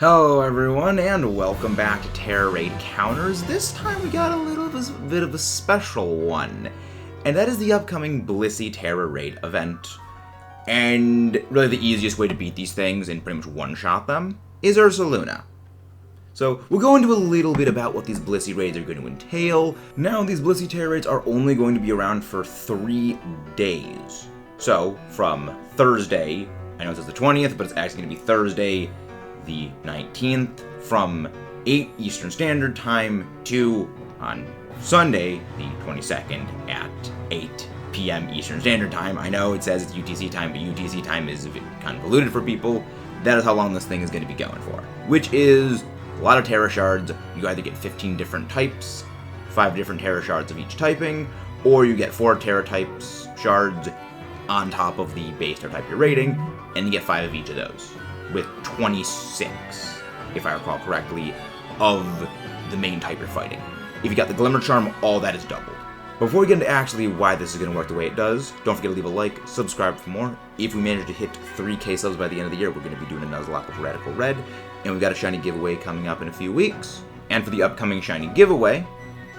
Hello everyone, and welcome back to Terra Raid Counters. This time we got bit of a special one, and that is the upcoming Blissey Terra Raid event. And really the easiest way to beat these things and pretty much one-shot them is Ursaluna. So we'll go into a little bit about what these Blissey raids are going to entail. Now these Blissey Terra raids are only going to be around for 3 days. So from Thursday, I know it says the 20th, but it's actually going to be Thursday the 19th from 8 Eastern Standard Time to on Sunday the 22nd at 8 p.m. Eastern Standard Time. I know it says it's UTC time, but UTC time is convoluted for people. That is how long this thing is going to be going for, which is a lot of Terra shards. You either get 15 different types, 5 different Terra shards of each typing, or you get 4 Terra types shards on top of the base Terra type you're raiding, and you get 5 of each of those, with 26, if I recall correctly, of the main type you're fighting. If you got the Glimmer Charm, all that is doubled. Before we get into actually why this is going to work the way it does, don't forget to leave a like, subscribe for more. If we manage to hit 3K subs by the end of the year, we're going to be doing a Nuzlocke with Radical Red, and we've got a shiny giveaway coming up in a few weeks. And for the upcoming shiny giveaway,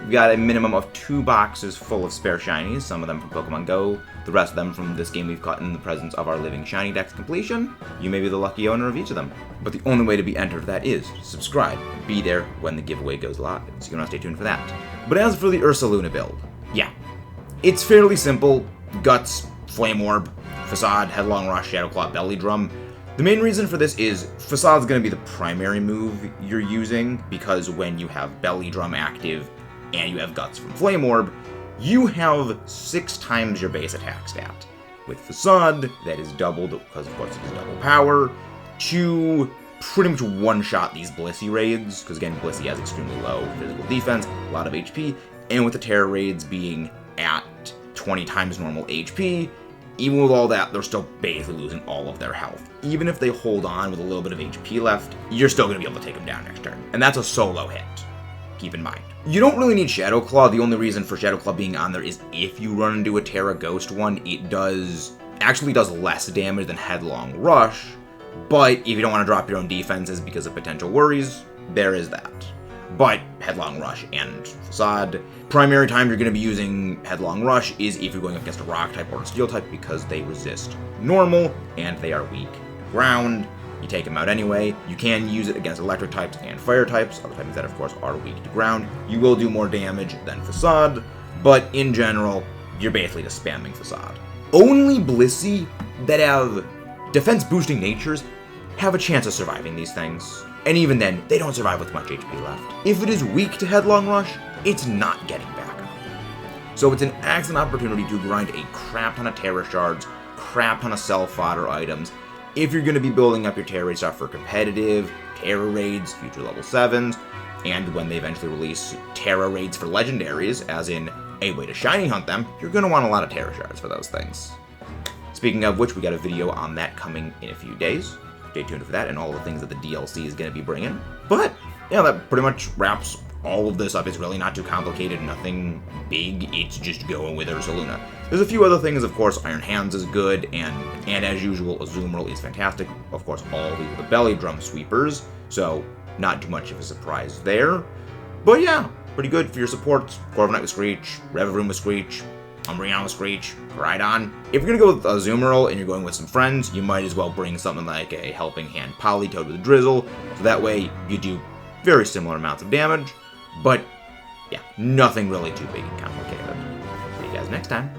we've got a minimum of 2 boxes full of spare shinies, some of them from Pokemon Go, the rest of them from this game we've caught in the presence of our Living Shiny Dex completion. You may be the lucky owner of each of them. But the only way to be entered for that is to subscribe. Be there when the giveaway goes live, so you want to stay tuned for that. But as for the Ursaluna build, yeah, it's fairly simple. Guts, Flame Orb, Facade, Headlong Rush, Shadow Claw, Belly Drum. The main reason for this is Facade's going to be the primary move you're using, because when you have Belly Drum active and you have Guts from Flame Orb, you have 6 times your base attack stat. With Facade, that is doubled, because of course it is double power, to pretty much one-shot these Blissey raids, because again, Blissey has extremely low physical defense, a lot of HP, and with the Terra raids being at 20 times normal HP, even with all that, they're still basically losing all of their health. Even if they hold on with a little bit of HP left, you're still going to be able to take them down next turn. And that's a solo hit. Keep in mind. You don't really need Shadow Claw. The only reason for Shadow Claw being on there is if you run into a Terra Ghost one, it actually does less damage than Headlong Rush, but if you don't want to drop your own defenses because of potential worries, there is that. But Headlong Rush and Facade, primary time you're going to be using Headlong Rush is if you're going up against a Rock type or a Steel type, because they resist normal and they are weak to ground. You take them out anyway. You can use it against electric types and fire types, other types that of course are weak to ground. You will do more damage than Facade, but in general, you're basically just spamming Facade. Only Blissey that have defense boosting natures have a chance of surviving these things. And even then, they don't survive with much HP left. If it is weak to Headlong Rush, it's not getting back up. So it's an excellent opportunity to grind a crap ton of Terra shards, crap ton of self-fodder items, if you're going to be building up your Terra raid stuff for competitive, Terra raids, future level 7s, and when they eventually release Terra raids for legendaries, as in a way to shiny hunt them, you're going to want a lot of Terra shards for those things. Speaking of which, we got a video on that coming in a few days. Stay tuned for that and all the things that the DLC is going to be bringing. But, yeah, that pretty much wraps all of this up. It's really not too complicated, nothing big, it's just going with Ursaluna. There's a few other things, of course. Iron Hands is good, and as usual, Azumarill is fantastic. Of course, all the Belly Drum sweepers, so not too much of a surprise there. But yeah, pretty good for your supports. Corviknight with Screech, Revavroom with Screech, Umbreon with Screech, Rhydon. If you're going to go with Azumarill and you're going with some friends, you might as well bring something like a Helping Hand Politoed with Drizzle, so that way you do very similar amounts of damage, but yeah, nothing really too big and complicated. See you guys next time.